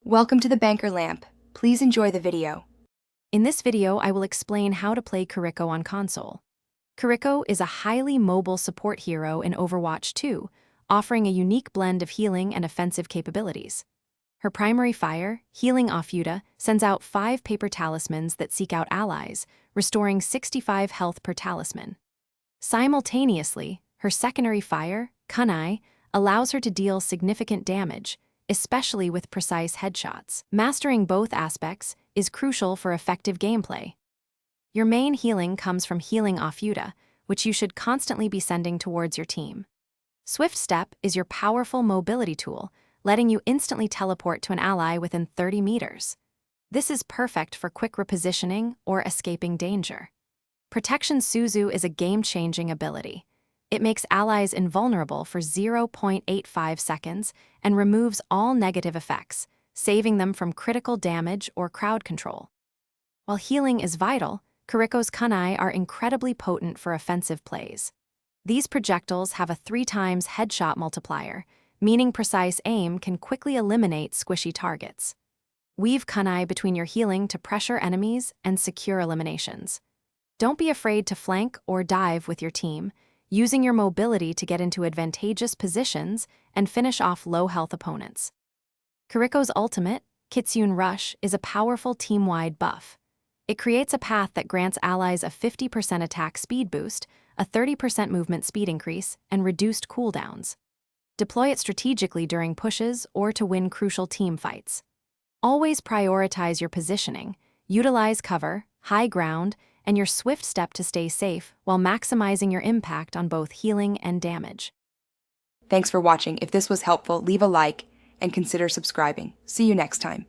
Welcome to the Banker Lamp. Please enjoy the video. In this video, I will explain how to play Kiriko on console. Kiriko is a highly mobile support hero in Overwatch 2, offering a unique blend of healing and offensive capabilities. Her primary fire, Healing Offuta, sends out 5 paper talismans that seek out allies, restoring 65 health per talisman. Simultaneously, her secondary fire, Kunai, allows her to deal significant damage, especially with precise headshots. Mastering both aspects is crucial for effective gameplay. Your main healing comes from Healing Offuta, which you should constantly be sending towards your team. Swift Step is your powerful mobility tool, letting you instantly teleport to an ally within 30 meters. This is perfect for quick repositioning or escaping danger. Protection Suzu is a game-changing ability. It makes allies invulnerable for 0.85 seconds and removes all negative effects, saving them from critical damage or crowd control. While healing is vital, Kiriko's kunai are incredibly potent for offensive plays. These projectiles have a 3 times headshot multiplier, meaning precise aim can quickly eliminate squishy targets. Weave kunai between your healing to pressure enemies and secure eliminations. Don't be afraid to flank or dive with your team, using your mobility to get into advantageous positions and finish off low-health opponents. Kiriko's ultimate, Kitsune Rush, is a powerful team-wide buff. It creates a path that grants allies a 50% attack speed boost, a 30% movement speed increase, and reduced cooldowns. Deploy it strategically during pushes or to win crucial team fights. Always prioritize your positioning, utilize cover, high ground, and your swift step to stay safe while maximizing your impact on both healing and damage. Thanks for watching. If this was helpful, leave a like and consider subscribing. See you next time.